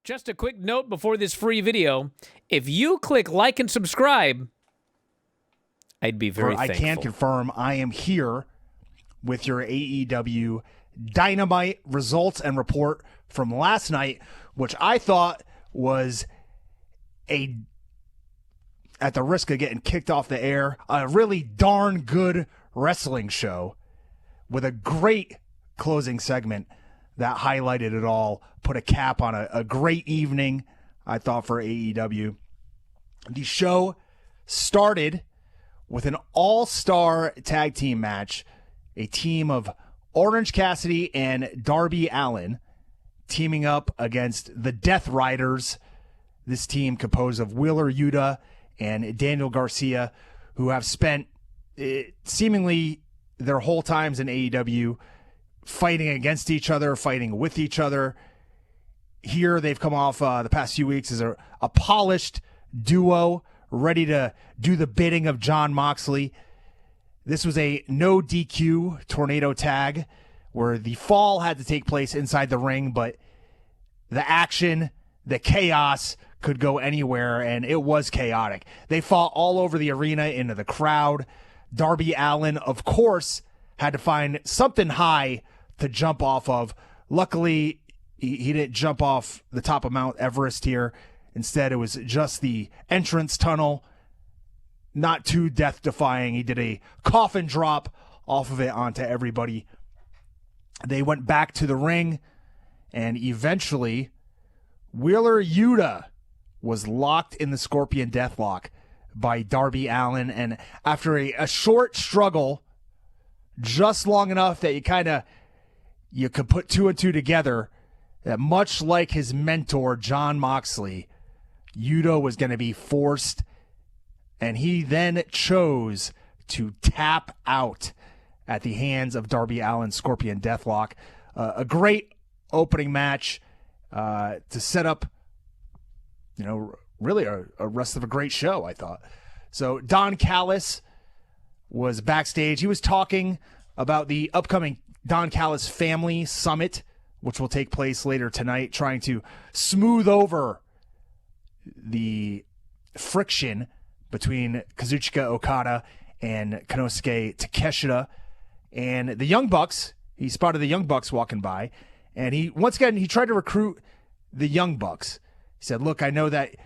Just a quick note before this free video. If you click like and subscribe, I'd be very thankful. I can confirm I am here with your AEW Dynamite results and report from last night, which I thought was at the risk of getting kicked off the air, a really darn good wrestling show with a great closing segment that highlighted it all, put a cap on a great evening, I thought, for AEW. The show started with an all-star tag team match, a team of Orange Cassidy and Darby Allin teaming up against the Death Riders, this team composed of Wheeler Yuta and Daniel Garcia, who have spent seemingly their whole times in AEW fighting against each other, fighting with each other. Here they've come off the past few weeks as a polished duo ready to do the bidding of Jon Moxley. This was a no DQ tornado tag where the fall had to take place inside the ring, but the action, the chaos could go anywhere, and it was chaotic. They fought all over the arena, into the crowd. Darby Allin, of course, had to find something high to jump off of. Luckily, he didn't jump off the top of Mount Everest here. Instead, it was just the entrance tunnel. Not too death-defying. He did a coffin drop off of it onto everybody. They went back to the ring, and eventually, Wheeler Yuta was locked in the Scorpion Deathlock by Darby Allin. And after a short struggle, just long enough that you could put two and two together, that much like his mentor, Jon Moxley, Yuta was going to be forced, and he then chose to tap out at the hands of Darby Allin's Scorpion Deathlock. A great opening match to set up, really a rest of a great show, I thought. So Don Callis was backstage. He was talking about the upcoming Don Callis Family Summit, which will take place later tonight, trying to smooth over the friction between Kazuchika Okada and Konosuke Takeshita. And the Young Bucks, he spotted the Young Bucks walking by, and he tried to recruit the Young Bucks. He said, look, I know that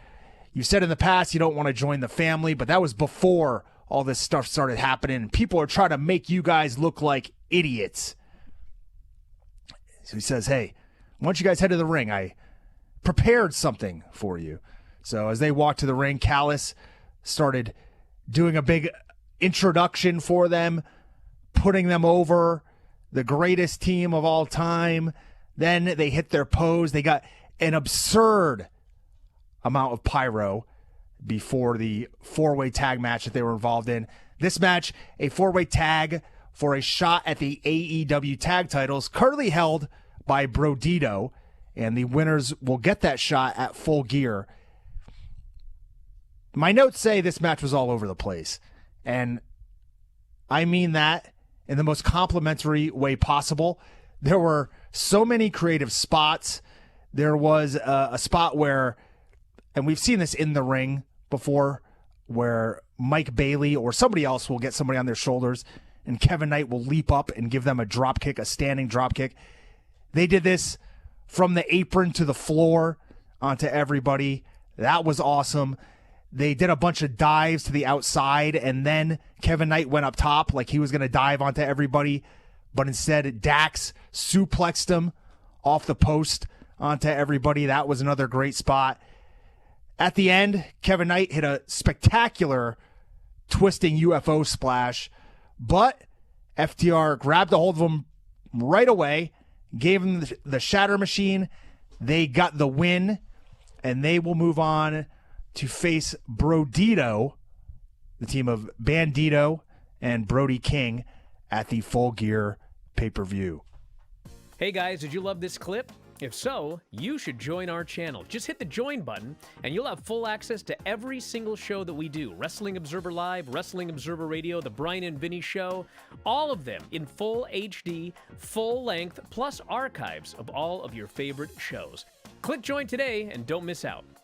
you said in the past you don't want to join the family, but that was before all this stuff started happening, and people are trying to make you guys look like idiots. So he says, hey, why don't you guys head to the ring? I prepared something for you. So as they walked to the ring, Callis started doing a big introduction for them, putting them over, the greatest team of all time. Then they hit their pose. They got an absurd amount of pyro before the four-way tag match that they were involved in. This match, a four-way tag for a shot at the AEW tag titles, currently held by Brodito, and the winners will get that shot at Full Gear. My notes say this match was all over the place, and I mean that in the most complimentary way possible. There were so many creative spots. There was a spot where, and we've seen this in the ring before, where Mike Bailey or somebody else will get somebody on their shoulders, and Kevin Knight will leap up and give them a drop kick, a standing drop kick. They did this from the apron to the floor onto everybody. That was awesome. They did a bunch of dives to the outside, and then Kevin Knight went up top like he was going to dive onto everybody, but instead Dax suplexed him off the post onto everybody. That was another great spot. At the end, Kevin Knight hit a spectacular twisting UFO splash, but FTR grabbed a hold of him right away, gave him the shatter machine. They got the win, and they will move on to face Brodito, the team of Bandito and Brody King, at the Full Gear pay-per-view. Hey guys, did you love this clip? If so, you should join our channel. Just hit the join button and you'll have full access to every single show that we do. Wrestling Observer Live, Wrestling Observer Radio, The Brian and Vinny Show, all of them in full HD, full length, plus archives of all of your favorite shows. Click join today and don't miss out.